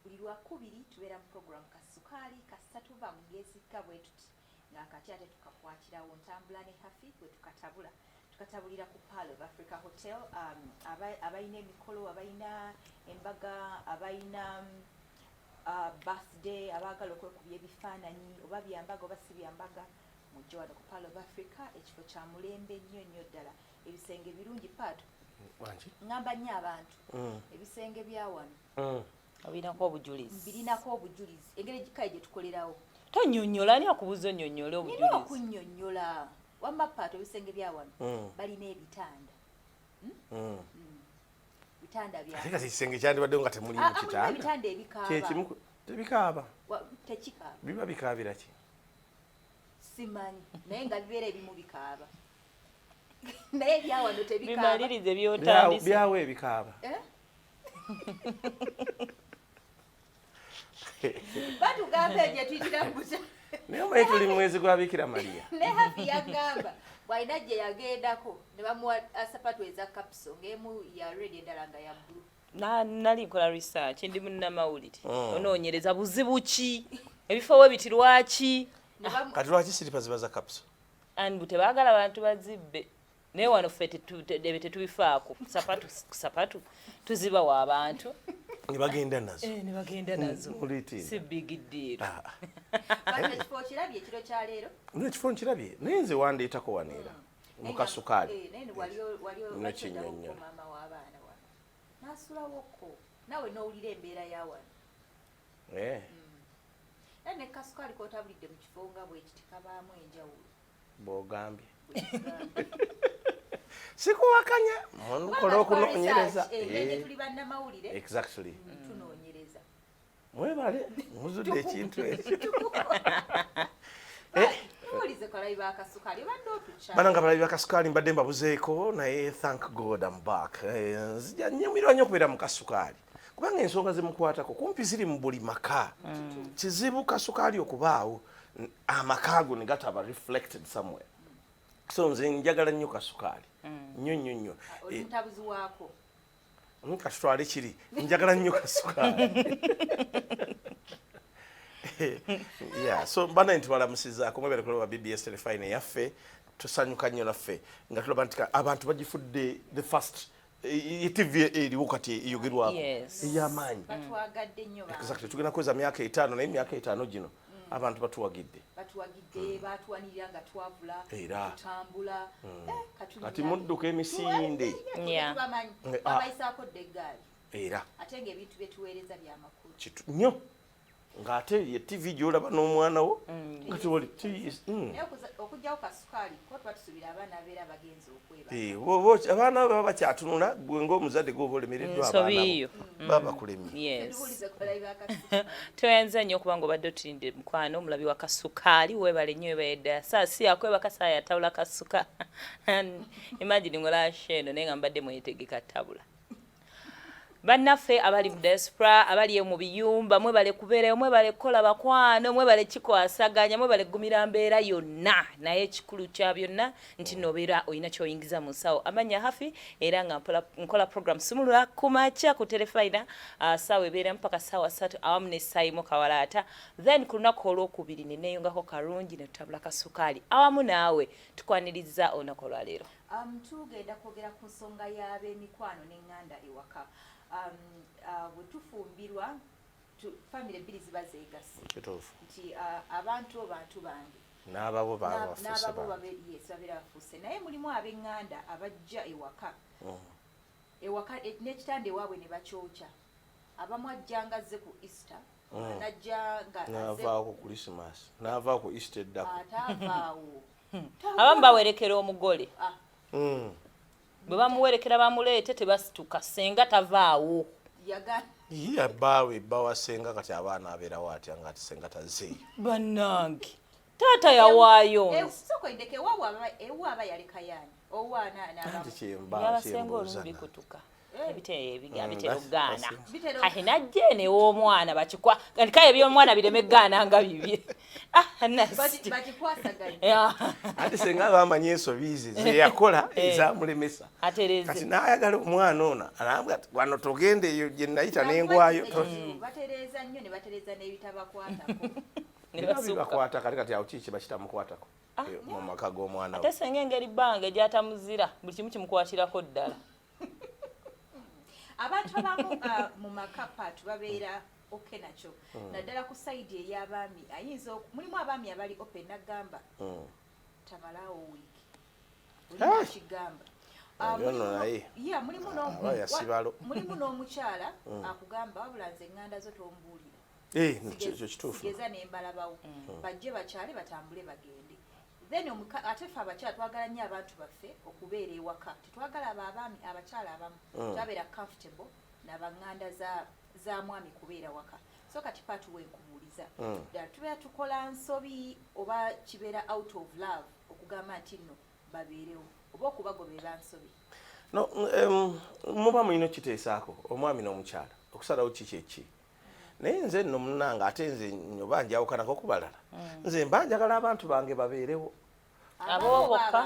buli lwakubiri tubeera mu program Kasukaali kasita tuva mu Ageesigika bwe tuti ng'akati ate tukakwatirawo ntambula ne hafi bwe tukatabulira ku Pearl of Africa Hotel. Abayina emikolo, abayina embaga, abayina birthday, abaagala okwekubya ebifaananyi oba byambaga oba si byambaga, mujje wano ku Pearl of Africa, ekifo kya mulembe nnyo ddala, ebisenge birungi Pato. Ngamba nnyo abantu ebisenge bya wano birinako obujulizi engeri gikaye gye tukolerawo. Tonyonnyola ani akubuza onnyonnyola obujulizi? Nina okunnyonnyola wamma Pato ebisenge bya wano balina ebitanda bitanda bya ate kati ekisenge kyandibadde nga temulimu kitanda. Ebitanda ebikaaba kyekimu tebikaaba tekikaaba biba bikaabira ki simanyi naye nga bibeera ebimu bikaaba naye byawano tebikaaba. Bimalirize byotandise byawe ebikaaba batugamba egye tuyitira buta naye omanyi tuli mu mwezi gwa Bikira Maria. ne hafi yagamba bwalina gye yagendako ne bamuwa asapatu eza kapso ng'emu ya red endala nga ya blue. nali nkola research ndi munnamawulire onoonyereza buzibu ki ebifo we biti lwaki kati lwaki siripa ziba za kapso anbu tebaagala abantu bazibbe naye wano ffe tetubifaako sapatu tuziba wa abantu ne bagenda nazo si big deal. Ekifo kirabye ekiro kya leero ekifo nkirabye naye nze wandeetako waneera mu Kasukaali waliwo maama w'abaana wano n'asulawoko nawe n'owulira embeera ya wano. Naye ne Kasukaali k'otabulidde mu kifo nga bwe kiti kabaamu enjawulo bw'ogambye sikuwakanya mukola okunoonyereza tuli bannamawulire exactly tunoonyereza mwebale muzudde ekintu ekyo tuwulize kalabi ba Kasukaali obadde otukyala bananga balabi ba Kasukaali mbadde mbabuzeeko naye thank God I'm back. Nzija nyumirwa nnyo okubeera mu Kasukaali kubanga ensonga zimukwatako kumpi ziri mu buli maka. Kizibu Kasukaali okubaawo amaka ago ne gataba reflected somewhere. So nze njagala nnyo Kasukaali nnyo omutabuzi waako kasitwale kiri njagala nnyo Kasukaali. Yeah, so bana ntibalamusizaako mwebale kulaba BBS telefine yaffe tusanyuka nnyo naffe nga tulaba nti abantu bagifudde the first TV eriwo kati eyogerwako ey'amaanyi. batwagadde nnyo exactly tugenda kweza myaka 5 naye myaka 5 gino abantu batuwagidde batuwanirira nga twavula tutambula kati mudduka emisinde babayisaako dde eggaali era ate ng'ebintu bye tuweereza byamakulu nnyo ng'ate ye TV gy'olaba n'omwana wo nga tewali okugyawo Kasukaali ko tuba tusuubira abaana abeera bagenzi okweba abaana baba bakyatunula gwe ng'omuzadde gwoba olemereddwa abaana baba bakulemye. Toyanza nnyo okuba ng'obadde otulinde mukwano omulabi wa Kasukaali weebale nnyo webayedda saasi yakwebaka saa yatabula kasuka imagine ngolashe eno naye nga mbadde mwetegeka tabula. Bannaffe abali mu diaspora abali mu biyumba mwebale kubeerayo mwebale kukola bakwano mwebale kikwasaganya mwebale gumira mbeera yonna naye ekikulu kya byonna nti nobeera oyina kyoyingiza mu nsawo amanya hafi era nga nkola program simulula kumakya ku telefina saawa ebeera mpaka saawa 3 awamu ne Saimo Kawalaata then ku lunaku olwokubiri ne neeyongako karungi ne tutabula Kasukaali awamu naawe tukwaniriza olunaku olwaleero. Tugenda kwogera ku nsonga y'ab'emikwano n'eŋŋanda ewaka. Bwe tufumbirwa famire ebbiri ziba zeegasse nti abantu bange n'ababo babeera bafuuse naye mulimu ab'eŋŋanda abajja ewaka n'ekitanda ewaabwe ne bakyokya abamu ajjanga azze ku Easter najjanga n'avaawo ku Christmas n'avaawo ku Easter eddako ataavaawo abamu bawerekera omugole bwe bamuwerekera bamuleete tebasituka senga tavaawo baawe bawasenga kati abaana abeerawo atya nga ati senga tazeeyo bannange taata yawaayo sokoindeke ewaaba yaleka yaani owaana yabasenga olumbi kutuka bitero gaana kati najje ne w'omwana bakikwa kale eby'omwana bireme gaana nga bibye ate senga bamanyi ensobiizi zeyakola ezamulemesa kati n'ayagala omwana ono alambwa wano togende eyo gye nayita n'engwayo batereeza nnyo ne batereeza n'ebitabakwatako nebakwata kati awo kiki bakitamukwatako mu maka g'omwana ate senga engeri bbanga egyatamuzira buli kimu kimukwatirako ddala abantu abamu mu maka paatu babeera oke nakyo naddala ku sayidi ey'abaami ayinza mulimu abaami abali open nagamba tabalaawo wiiki olinakigamba mulimu n'omukyala akugamba wabula nze eŋŋanda zo tombuulira sigeza nembalabawo bajje bakyale batambule bagende then ate ffe abakyala twagala nnyo abantu baffe okubeera ewaka tetwagala abo abaami abakyala abamu twabeera comfortable nabaŋŋanda za mwami kubeera waka so kati paatu wenkubuuliza ddala tubeera tukola nsobi oba kibeera out of love okugamba nti nno babeerewo oba okubagobera nsobi no muba mulina okiteesaako omwami n'omukyala okusalawo kiki eki naye nze nno munnanga ate nze oba njawukanako okubalala nze mba njagala abantu bange babeerewo abobokka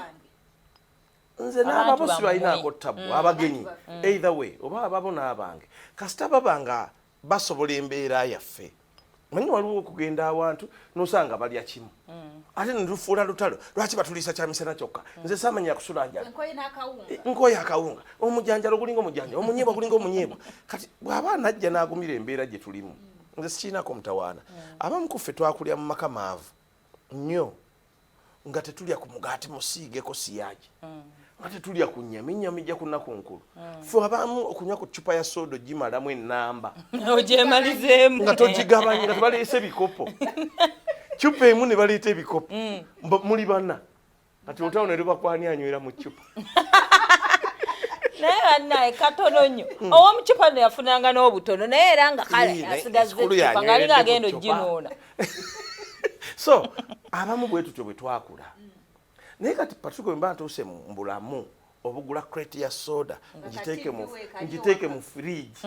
nze n'ababo sibalinaako ttabu abagenyi either way oba ababo n'abange kasita babanga basobola embeera yaffe manyi waliwo okugenda awantu n'osanga balya kimu ate netufuula lutalo lwaki batuliisa kyamisana kyokka nze saamanya kusula njala nkoye akawunga omujanjalo gulinga omujanjalo omunyeebwa gulinga omunyeebwa kati bw'aba najja n'agumira embeera gye tulimu nze sikiinako mutawaana abamu ku ffe twakulya mu maka maavu nnyo nga tetulya ku mugaati musiigeko siyaagi nga tetulya ku nnyama ennyama ijja kunnaku nkulu ffe abamu okunywa ku ccupa ya sooda ogimalamu ennamba ogyemalizeemu nga togigabanya nga tebaleese ebikopo ccupa emu ne baleeta ebikopo muli bana kati olutawo ne lubakwani anywera mu ccupa naye bannaye katono nnyo ow'omucupa ne yafunanga n'obutono naye era nga kale asigaze ccupa ng'alinga agenda oginuuna so abamu bwe tutyo bwe twakula naye kati Patriko mba ntuuse mu bulamu obugula crate ya soda ngiteeke mu fridge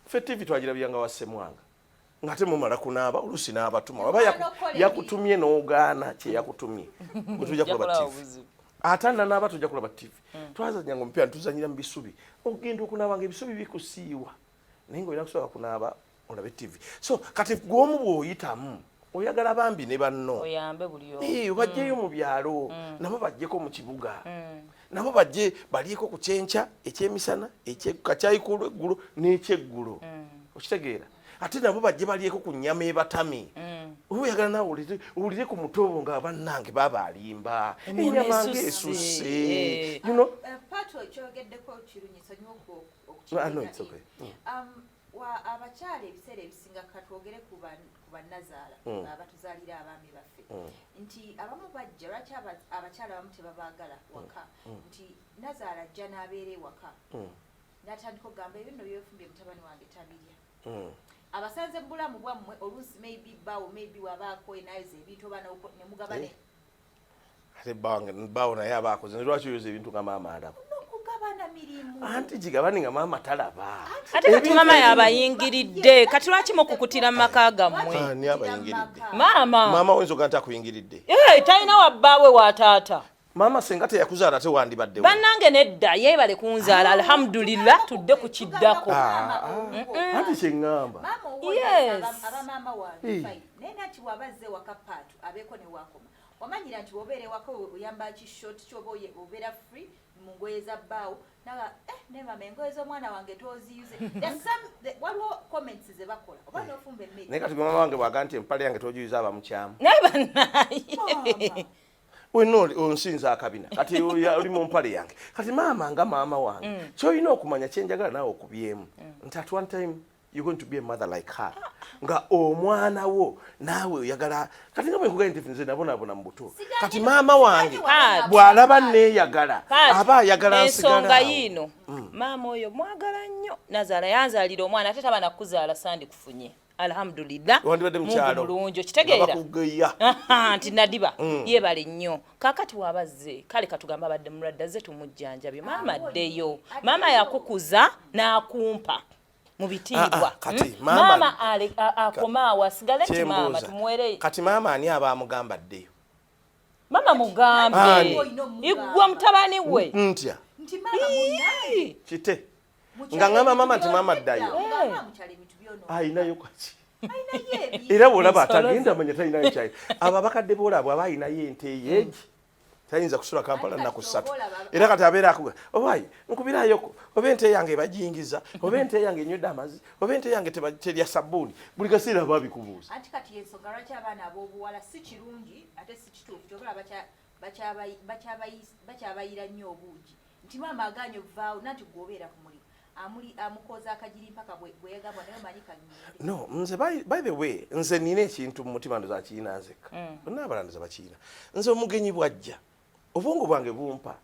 ffe TV twagirabyanga wassemwanga ngate mumala kunaaba oluusi n'abatuma oba yakutumye n'ogaana kye yakutumye bwe tujja kulaba TV atanda n'aba tujja kulaba TV twazanyanga omupiira ntuzanyira mu bisubi ogenda okunaaba nga ebisubi bikusiiwa naye ng'olina kusobola kunaaba olabe TV so kati gw'omu bw'oyitamu oyagala bambi ne banno oyambe buli omu bajjeyo mu byalo nabo bajjeko mu kibuga nabo bajje baliiko ku kyenkya ekyemisana ekyaikulu eggulo n'ekyeggulo okitegeera ate nabo bajje balieko ku nnyama ebatami oyagala nawe owulire ku mutobo nga bannange baba alimba ennyama ng'esusse paatu ekyogeddeko kirunyisa nnyo abakyala ebiseera ebisinga katwogere ku bannazaala abatuzaalira abaami baffe nti abamu bajja lwaki abakyala abamu tebabaagala waka nti nazaala ajja n'abeera ewaka n'atandika okugamba ebyo nno byefumbye mutabani wange tabirya abasanze mu bulamu bwammwe oluusi maybe bbaawo maybe wabaako enayoza ebintu oba ne mugabane ate bbaawo naye abaakoze lwaki oyoza ebintu nga maama alaba anti gigabani nga maama talaba ate kati maama yabayingiridde kati lwaki mukukutira mu maka gammwe ani abayingiridde maama wenzoga nti akuyingiridde talina wa bbaawe wa taata maama senga teyakuzaala tewandibaddewo bannange nedda yeebale kunzaala alhamdulillah tudde ku kiddako anti kyeŋŋamba abamaama wange naye nati wabazze waka paatu abeeko ne wakoma wamanyira nti wobeera ewaka oyamba kishoti kyoba obeera free mungoye za bbaawo naga ne mama engoye z'omwana wange toziyuze waliwo comments ze bakola oba n'ofumba emmere naye kati mama wange bwaga nti empale yange togiyuza abamukyamu naye bannaye wenna onsinza akabina kati oli mu mpale yange kati maama nga maama wange kyolina okumanya kyenjagala naawe okubyemu nti at one time you're going to be a mother like her. Nga omwana wo nawe oyagala kati nga bwe nti nze nabonabona mu buto kati maama wange bw'alaba neeyagala aba ayagala nsigala ensonga yiino maama oyo mwagala nnyo nazaala yanzaalira omwana ate taba nakuzaala sandi kufunye alhamdulillah mulungi okitegeera nti nadiba yeebale nnyo kaakati waabazze kale katugamba abadde mulwadde azze tumujjanjabye maama addeyo maama yakukuza n'akumpa mubitiibwa kati maama akomaawo asigale nti maama tumuwere kati maama ani aba amugamba addeyo maama mugambe igwa mutabani we ntya kite nga ngamba maama nti maama addayo ayinayo kaki era bwolaba atagenda manya talinayo kyayi abo abakadde boolabwe aba ayinayo ente yeegi tayinza kusula Kampala nnaku 3 era kati abeera akuga obayi nkubirayoko oba ente yange ebajingiza oba ente yange enywedde amazzi oba ente yange terya sabbuuni buli kaseera babikubuuza anti kati ensonga lwaki abaana ab'obuwala si kirungi ate si kituufu kyobala bakyabayira nnyo obuugi nti maama aganye ovaawo nanti gwobeera ku mulimu amukoza akagiri mpaka bwe yagambwa naye omanyi kanyende no nze by the way nze nina ekintu mu mutima ndoza kiina nzekka bonna abalandiza bakiina nze omugenyi bwajja obwongo bwange bumpa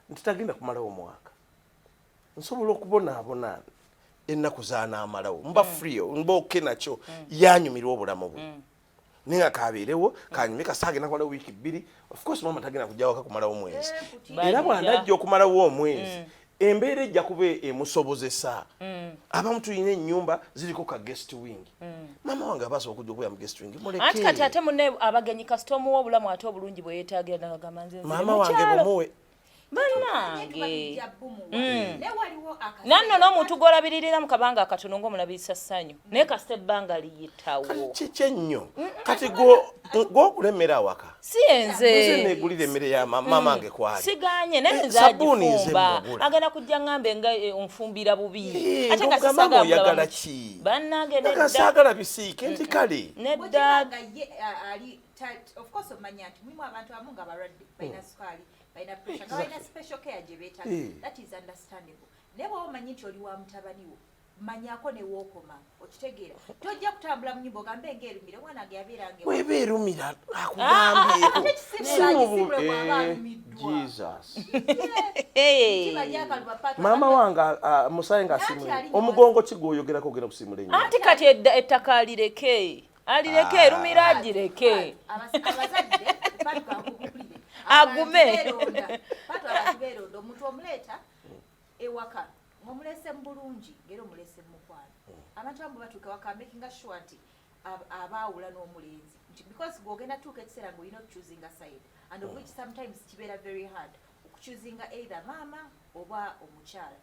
nti tagenda kumalawo omwaka nsobola okubonaabona ennaku zaanaamalawo mba free mba oke nakyo yanyumirwa obulamu bwe ninga kabeerewo kanyume kasaagenda kumalawo wiiki 2 of course mama tagenda kujjawaka kumalawo mwezi era bw'andajja okumalawo omwezi embeera ejja kuba emusobozesa abamu tulina ennyumba ziriko ka guest wing mama wange abaasa okujja okubeera mu guest wing muleke anti kati ate munne abagenyi kasita omuwa obulamu ate obulungi bwe yeetaagira nagagamba nze maama wange bumuwe bannange nanno n'omuntu gw'olabiririra mu kabanga akatono ng'omulabirisa ssanyu naye kasita ebbanga liyitawo kiki ennyo kati gw'okulemera awaka si enze neegulira emmere ya maama wange kwali siganye naye nze agifumba agenda kujja ngambe nga onfumbira bubi ate nga oyagala ki bannange saagala bisiike nti kale nedda of course omanya nti mulimu abantu abamu nga balwadde balina sukaali balina pressure nga balina special care gye beetaaga that is understandable naye bw'oba omanyi nti oli wa mutabani wo manyako ne wookoma okitegeera tojja kutambula mu nyumba ogambe ng'erumire omwana wange yabeeranga weba erumira akugambye maama wange musaye ng'asimule omugongo kigwoyogerako ogenda kusimula ennyo anti kati ettaka alireke erumira agireke agume beeronda omuntu omuleeta ewaka ng'omulese mu bulungi ng'era omulese mu mukwano abantu abamu batuuka waka making sure nti abaawula n'omulenzi nti because gw'ogenda tuuka ekiseera ng'olina okuchuzinga side and of which sometimes kibeera very hard okuchuzinga either maama oba omukyala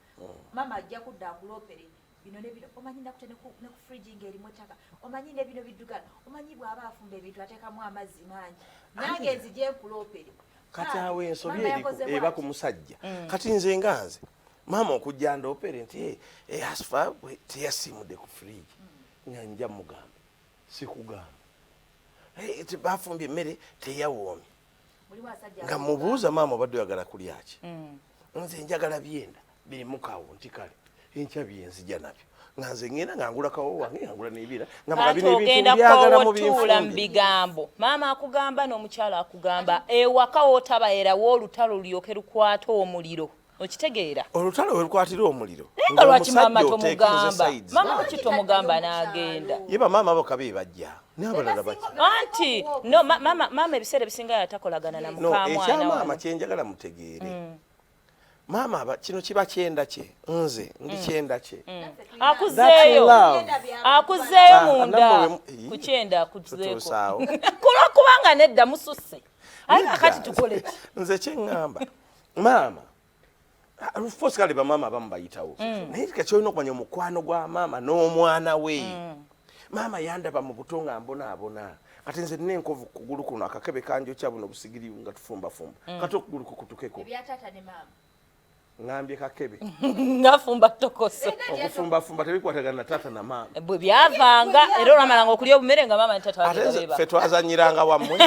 maama ajja kudda akulopere bino ne bino omanyi nakute ne ku fridge ng'erimu ettaka omanyi ne bino biddugala omanyi bw'aba afumba ebintu ateekamu amazzi mangi nange nzije nkulopere kati awo ensobi eba ku musajja kati nze nganze maama okujja ndoopere nti asifa teyasimudde ku fridge nga nja mugamba sikugamba bafumbye emmere teyawoomye nga mubuuza maama obadde oyagala kulya ki nze njagala byenda birimukawo nti kale enkya byenzija nabyo nga nze ngenda ngangula kawo wange ngangula n'ebira nga bino ebintu byagala mu binfuula mu bigambo maama akugamba n'omukyala akugamba ewaka wootabaera w'olutalo lulyoke lukwata omuliro okitegeera olutalo we lukwatira omuliro nga lwaki maama tomugamba maama lwaki tomugamba n'agenda ye bamaama abo kabe bajja n'abalala baki anti no maama ebiseera ebisinga yatakolagana na mukamwana ekyamaama kyenjagala mutegeere maama kino kiba kyenda kye nze ndi kyenda kye akuzeeyo munda ku kyenda akuzeeko kulwakubanga nedda mususse aye kakati tukole ki nze kyeŋŋamba maama force kale bamaama abamu bayitawo naye kakyolina okumanya omukwano gwa maama n'omwana we maama yandaba mu buto nga mbonaabona kati nze nina enkovu kugulu kuno akakebe kanjokya buno busigiri nga tufumbafumba kati okugulu kukutukeko ngambye kakebe ngafumba tokoso okufumbafumba tebikwatagana na taata na maama bwe byavanga era olamalanga okulya obumere nga maama ne taata ate ffe twazanyiranga wammwe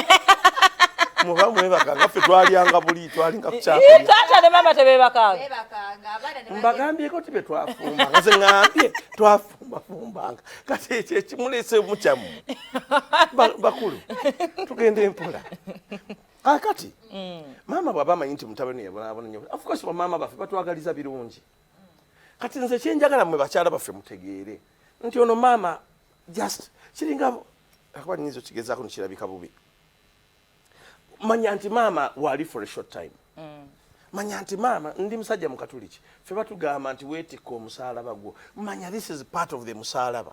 muba mwebakanga ffe twalyanga buli twalinga kukyapa taata ne mama tebebakanga mbagambyeko tibe twafumba nga ze ŋambye twafumbafumbanga kati ekyo ekimulese mukyamu bakulu tugenda empola kakati maama bw'aba amanyi nti mutabani yabonaabona nnyo of course bamaama baffe batwagaliza birungi kati nze kyenjagala mmwe bakyala baffe mutegeere nti ono maama just kiringa akuba nyinza okigezaako nekirabika bubi manya nti maama wali for a short time manya nti maama ndi musajja mu katuliki ffe batugamba nti weetikka omusaalaba gwo manya this is part of the musaalaba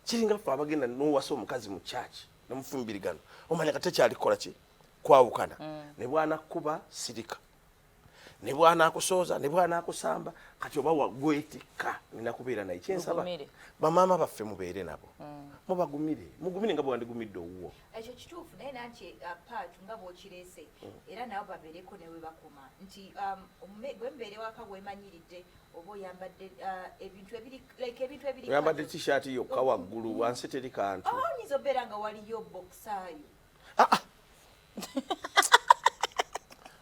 kiringa ffe abagenda n'owasa omukazi mu church nemufumbirigano omanya katekyali kukola ki kwawukana ne bwanakuba sirika ne bwanakusooza ne bwanakusamba kati oba wagwetikka nina kubeera naye kyensaba bamaama baffe mubeere nabo mubagumire mugumire nga bwandigumidde owuwo ekyo kituufu naye nanti paatu nga bw'okireese era nabo babeereko ne we bakoma nti gwemubeere waka wemanyiridde oba oyambadde ebintu ebiri oyambadde tishaati yokka waggulu wansi teri kantu oyinza obeera nga waliyo bokisaayo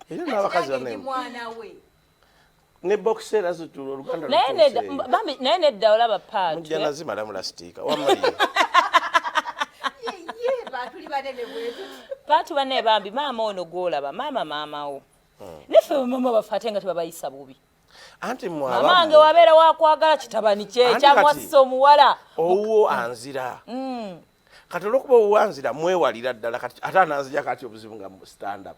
era n'abakazi mwana we ne boxer azitula oluganda naye nedda olaba paatu mujja nazimala mulasitiika wamaliye batuli banene bwetu paatu banne bambi maama ono gwolaba maama wo neffe bamama baffe ate nga tebabayisa bubi anti mama wange wabeera wakwagala kitabani kye kyamwasisa omuwala owuwo anzira kati olwokuba owuwo anzira mwewalira ddala kati ate ananzija kati obuzibu nga stand up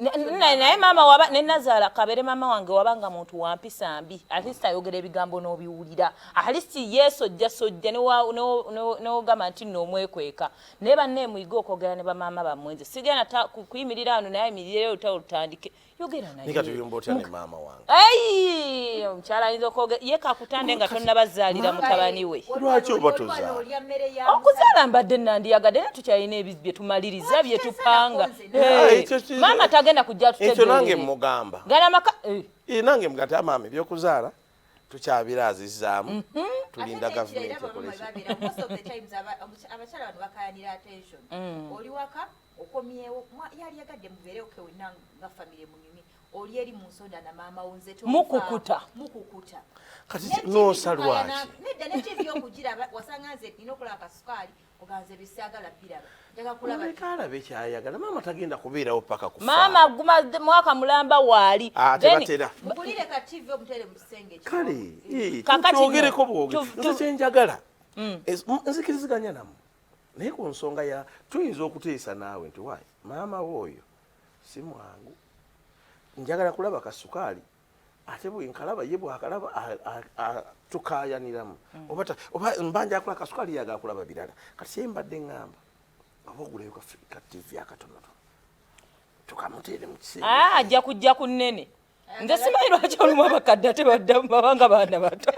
naye maama waba ne Nazaala kabere maama wange wabanga muntu wampisa mbi atista ayogera ebigambo n'obiwulira alisti sojja n'ogamba nti n'omwekweka naye banne muyiga okwogera ne bamaama bammwe nze sigenda kuyimirira ano naye yimirireyo olutandike yogera naye nika tuyomba otya ne maama wange omukyala ayinza okwogera ye kakutande nga tonnabazaalira mutabani we lwaki oba tozaala okuzaala mbadde nandiyagadde era tukyalina bye tumaliriza bye tupanga maama tagenda kujja ekyo nange mugamba gala maka nange mugata maama ebyokuzaala tukyabiraazizaamu tulinda gavumenti ekoleki abakyala bano bakayanira attention oli waka okomyewo yali yagadde mubeerewo kewenna nga famire munyumi oli eri mu nsonda na maama wo nze mukukuta kati noosa lwaki nedda nekyebyokugira wasanga nze nina okulaba akasukaali oganze bisaagala biraba njaga kulaba kalabe kyayagala maama tagenda kubeerawo paka kufa maama guma mwaka mulamba waali tebatera mugulire ka TV omutere mu kisenge kale twogereko bwogere nze kyenjagala nzikiriziganya namu naye ku nsonga ya tuyinza okuteesa naawe nti waayi maama wooyo si mwangu njagala kulaba kasukaali ate bwenkalaba ye bwakalaba tukayaniramu oba mbanja akola kasukaali yagala kulaba birala kati siye mbadde ŋŋamba oba ogulayo ka TV akatonotono tukamuteere mu kiseera ajja kujja ku nnene nze simanyi lwaki olumu abakadde ate baddamu babanga baana bato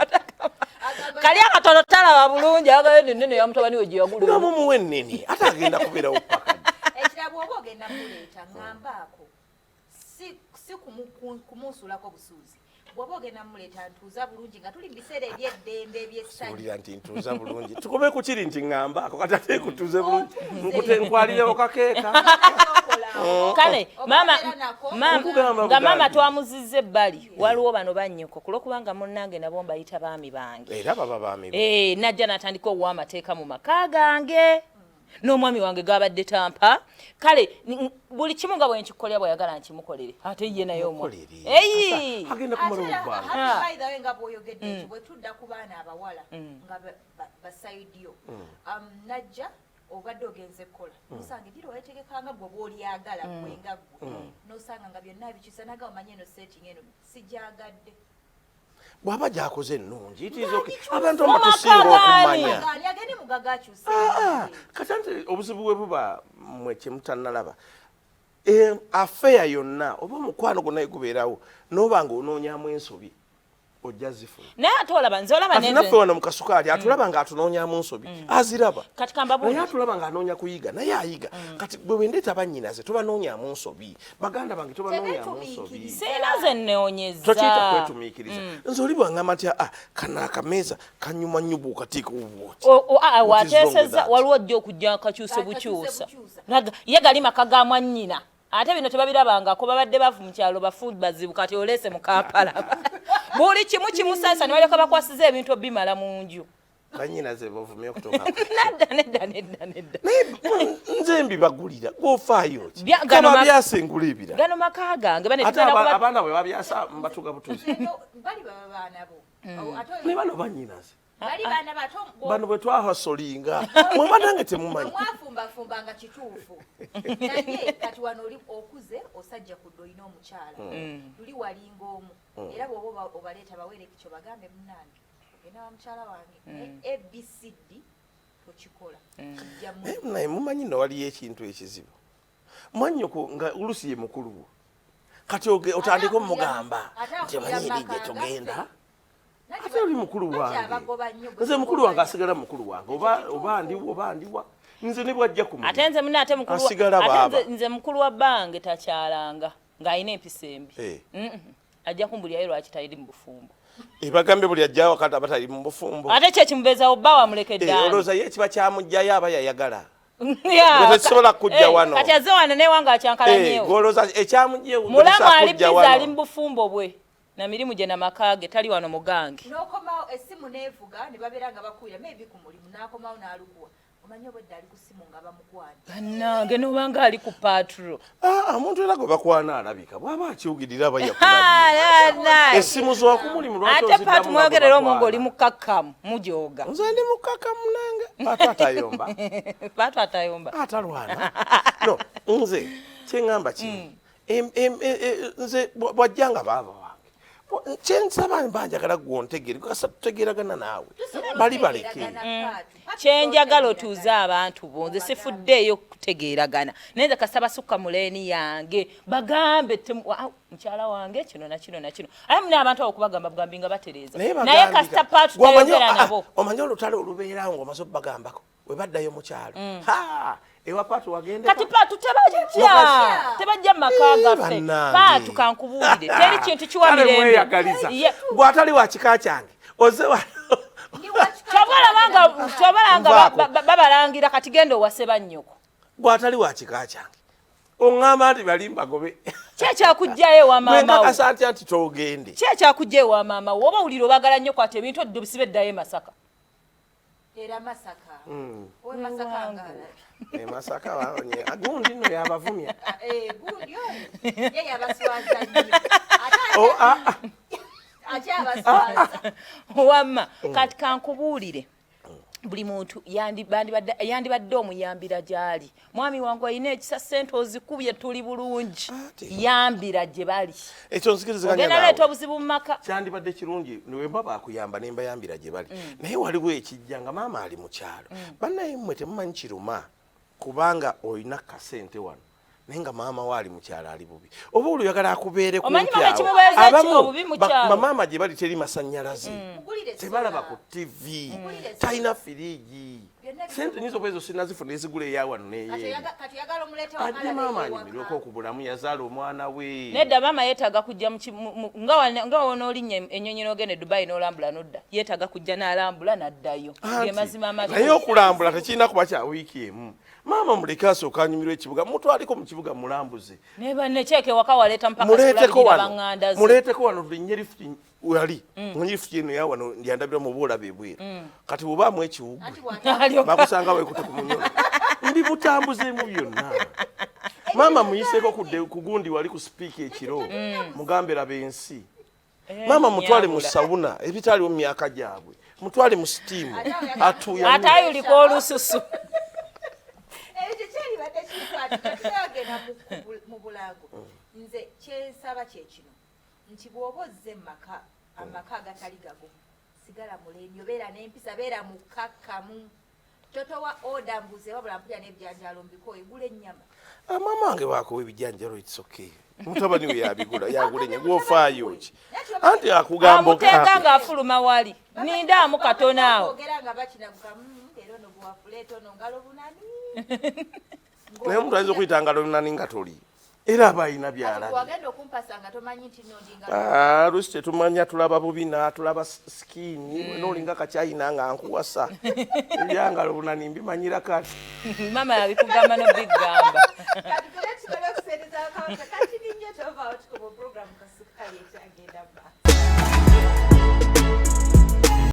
kali akatono talaba bulungi agayo nennene ya mutabani we gye yagula nga mumuwe ennene ate agenda kubeerawo paka ekirabo oba ogenda muleeta ŋŋambaako si kumusulako busuuzi bw'oba ogenda muleeta ntuuza bulungi nga tuli mu biseera eby'eddembe eby'essanyu olira nti ntuuza bulungi tukome ku kiri nti ŋŋambaako kati ate kutuuze bulungi nkwalirewo kakeeka kale nga maama twamuzizza ebbali waliwo bano bannyoko kulwokubanga munnange nabo mbayita baami bange era baba baami najja n'atandika okuwa amateeka mu maka gange n'omwami wange gabadde tampa kale buli kimu nga bwenkikukolera bweyagala nkimukolere ate ye naye agenda kumala omubbanga nga bw'oyogedde ekyo bwe tudda ku baana abawala nga basaidiyo najja obadde ogenze kukola nosanga edira wetegekanga gwe bw'olyagala gwenga gwe nosanga nga byonna bikyusa naga omanye eno setting eno sijyagadde bwaba gyakoze ennungi abantu aba tusinga okumanya agende mugaga akyusa kati nti obuzibu bwe buba mwe kyemutannalaba afeya yonna oba omukwano gwonna gubeerawo n'obanga onoonyamu ensobi ojja zifuna naye ate olaba nze olaba kati naffe wano mu kasukaali atulaba nga atunoonyamu nsobi aziraba kati kamba naye atulaba nga anoonya kuyiga naye ayiga kati bwe wendeeta bannyinaze tobanoonyamu nsobi baganda bange tobanoonyamu nsobi seera ze nneonyeza tokiyita kwetumiikiriza nze oli bwaŋŋamba nti kano akameeza kanyuma nnyo bwokatiika wateeseza waliwo ojja okujja kakyuse bukyusa ye gali maka ga mwannyina ate bino tebabirabangako babadde bavu mu kyalo bafuud bazibu kati olese mu Kampala buli kimu kimusasa ne baleka bakwasiza ebintu bimala mu nju banyina ze bavumye okutoka nedda nze mbibagulira gwofaayo ki kama byasengula ebira gano maka gange abaana bwe babyasa mbatuga butuzi bali baba baana bo ne bano banyina ze bali baana bato bano bwe twahasolinga mwebanange temumanyi mwafumbafumbanga kituufu naye kati wano oli okuze osajja kudde olina omukyala luli walinga omu era bw'oba obaleeta baweere kikyo bagambe munnange ogenda wa mukyala wange ABCD tokikola naye mumanyi no waliyo ekintu ekizibu mwannyoko nga olusi ye mukulu wo kati otandika omugamba nti manyiri gye tugenda ate oli mukulu wange nze mukulu wange asigala mukulu wange oba ndiwa nze ne bwajja ku ate nze muna ate mukulu ate nze mukulu wa bange takyalanga ng'alina empisa embi ajja kumbulyayo lwaki tayiri mu bufumbo bagambe buli ajjawo kati abatali mu bufumbo ate kye kimubeeza obba wamulekedde olowooza ye kiba kyamugjayo aba yayagala tekisobola kujja wano kati azze wano newanga akyankalanyewo golowooza ekyamugjewo mulamu ali biza ali mu bufumbo bwe na mirimu gye namakage tali wano mugange n'okomawo essimu neevuga ne babeera nga bakuira maybe ku mulimu n'akomawo n'alukuwa omanyi obwedda ali ku ssimu nga bamukwana bannange n'obanga ali ku patro omuntu era gwe bakwana alabika bw'aba akyogirira aba yakulabira essimu z'okumulimu lwaki ate patu mwogerera omungu oli mukakkamu mujooga nze ndi mukakkamu nange patu atayomba patu atayomba atalwana no nze kyeŋŋamba kimu nze bwajjanga baaba kyensaba banjagala gwontegere kasa tutegeragana naawe bali baleke kyenjagala otuuze abantu bo nze sifuddeeyo kutegeragana naye nze kasaba sukka muleeni yange bagambe mukyala wange kino nakino nakino aye muna abantu abo kubagamba bugambi nga batereeza naye kasita paatu tayogera nabo omanyi olutalo olubeerawo ng'omaze okubagambako we baddayo mukyalo ewa paatu wagende kati paatu tebajja maka gaffe paatu kankubuulire teri kintu kiwa mirembe bw'atali wa kika kyange oze kyobalanga babalangira kati genda owase bannyoko bw'atali wa kika kyange oŋŋamba nti bali mbagobe kyekyakugjayo ewa maamawo nkakasa ntya nti togende kyekyakugja ewa maamawo oba owulira obagala nnyo kwati ebintu oddo bisibe eddayo e Masaka era Masaka owe Masaka ngala Masaka waonye agundi no yabavumya gundi oyo ye yabaswaza nnyo ate abaswaza wamma kati kankubuulire buli muntu yandibadde omuyambira gy'ali mwami wange olina ekisa ssente ozikubye tuli bulungi yambira gye bali ekyo nzikiriziganya ogenda leeta obuzibu mu maka kyandibadde kirungi wemba bakuyamba ne mbayambira gye bali naye waliwo ekijja nga maama ali mu kyalo bannaye mmwe temumanyi kiruma kubanga olina kasente wano naye nga maama waali mukyala ali bubi oba oluyagala akubeere kumpyawo bamaama gye bali teri masannyalaze tebalaba ku TV talina firiigi sente nizo bwezo sinazifuna ezigula eyawano ate maama anyumirweko okubulamu yazaala omwana we nedda maama yeetaaga kujja nga wonoolinnya ennyonyi n'ogenda e Dubai n'olambula n'odda yeetaaga kujja n'alambula n'addayo naye okulambula tekirina kuba kya wiiki emu maama muleke asooka anyumirwa ekibuga mutwaliko mu kibuga mulambuze nekyeke waka waleeta mpaka kulabirira baŋŋanda ze muleeteko wano linyerifu wali munyirifu eno yawano lyandabira mu boolaba ebweru kati bwobaamu ekiwuggwe bakusanga weekute ku munyono mbibutambuzeemu byonna maama muyiseeko ku gundi wali ku sipiika ekiro mugambe laba ensi maama mutwale mu sawuna ebitaliwo mu myaka gyabwe mutwale mu sitiimu atayulika olususu mu bulago nze kyensaba kyekino nti bw'oba ozze mumaka amaka agatali gago sigala muleeni obeera n'empisa beera mukakkamu totowa oda mbuze wabula mpulya n'ebyanjalo mbiko egula ennyama maama wange waakowa ebijanjalo itsoke mutabani we yabigula yagula ennyama gwofaayo ki anti akugamba amuteeka ng'afuluma wali nindaamu katono awo ogera nga bakinaguka era ono bwafuleeta ono ngalo bunani naye omuntu ayinza okuyita ngalo bunani nga toli era aba alina byalabi wagenda okumpasa nga tomanyi nti nondinga lusi tetumanya tulaba bubina tulaba skiini noolinga kakyayina nga nkuwasa ebyangalo bunani mbimanyira kati mama yabikugamba nobigamba kati ninyo tovaawo tukoba program Kasukaali ekyagenda mu maaso.